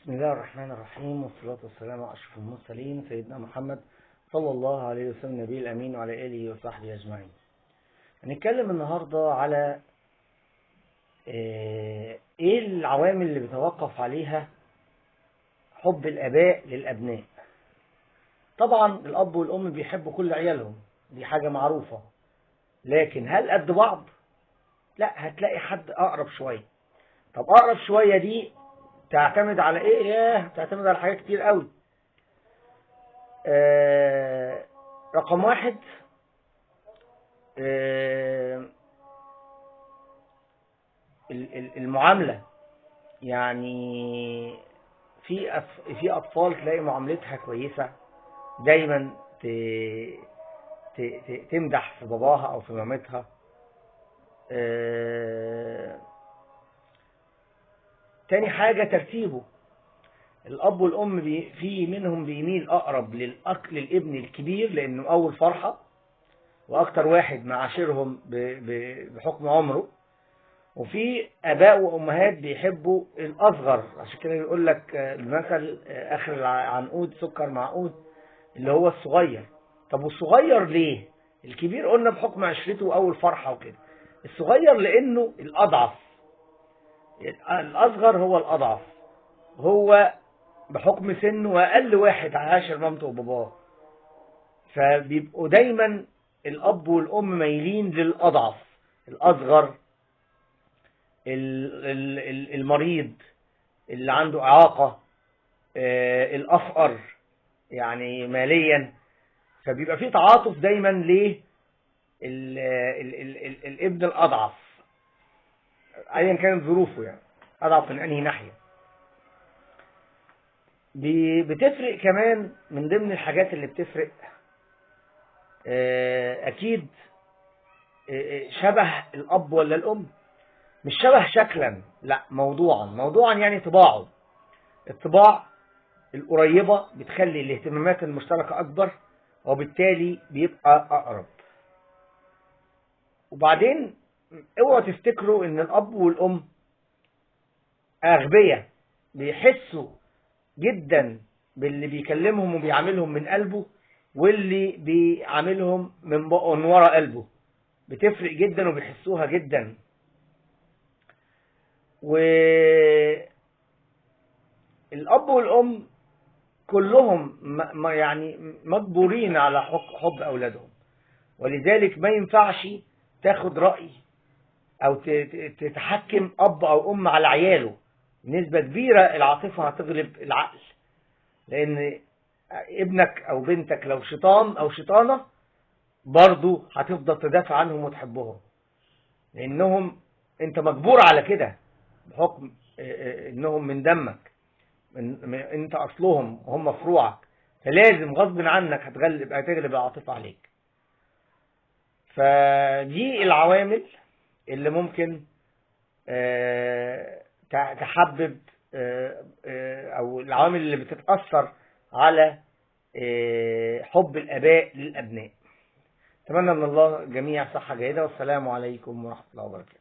بسم الله الرحمن الرحيم، والصلاة والسلام على أشرف المرسلين سيدنا محمد صلى الله عليه وسلم النبي الأمين وعلى آله وصحبه أجمعين. هنتكلم النهاردة على إيه العوامل اللي بيتوقف عليها حب الآباء للأبناء. طبعا الأب والأم بيحبوا كل عيالهم، دي حاجة معروفة، لكن هل قد بعض؟ لا، هتلاقي حد أقرب شوية. طب أقرب شوية دي تعتمد على ايه؟ تعتمد على حاجات كتير قوي. رقم واحد، المعاملة. يعني في اطفال تلاقي معاملتها كويسة، دايما تمدح في باباها او في مامتها. تاني حاجة ترتيبه. الأب والأم في منهم بيميل أقرب للابن الكبير لأنه أول فرحة وأكتر واحد معاشرهم بحكم عمره، وفي آباء وأمهات بيحبوا الأصغر. عشان كده يقول لك المثل آخر العنقود سكر معقود، اللي هو الصغير. طب والصغير ليه؟ الكبير قلنا بحكم عشرته وأول فرحة وكده، الصغير لأنه الأضعف. الأصغر هو الأضعف، هو بحكم سنه وأقل واحد عاشر مامته وباباه، فبيبقوا دايما الأب والأم مايلين للأضعف، الأصغر، المريض، اللي عنده إعاقة، الأفقر يعني ماليا. فبيبقى فيه تعاطف دايما الابن الأضعف أيا كانت ظروفه، يعني أضعف من أنهي ناحية. بتفرق كمان من ضمن الحاجات اللي بتفرق أكيد شبه الأب ولا الأم. مش شبه شكلا، لا، موضوعا يعني طباعه. الطباع القريبة بتخلي الاهتمامات المشتركة أكبر، وبالتالي بيبقى أقرب. وبعدين اوعوا تفتكروا ان الأب والأم أغبياء، بيحسوا جدا باللي بيكلمهم وبيعاملهم من قلبه، واللي بيعاملهم من ورا قلبه. بتفرق جدا وبيحسوها جدا. والأب والأم كلهم يعني مجبورين على حب أولادهم، ولذلك ما ينفعش تاخد رأي أو تتحكم أب أو أم على عياله. نسبة كبيرة العاطفة هتغلب العقل، لأن ابنك أو بنتك لو شيطان أو شيطانة برضو هتفضل تدافع عنهم وتحبهم، لأنهم أنت مجبور على كده بحكم إنهم من دمك، أنت أصلهم وهم فروعك، فلازم غصب عنك هتغلب العاطفة عليك. فدي العوامل اللي ممكن تحبب أو العوامل اللي بتتأثر على حب الآباء للأبناء. أتمنى من الله جميع صحة جيدة، والسلام عليكم ورحمة الله وبركاته.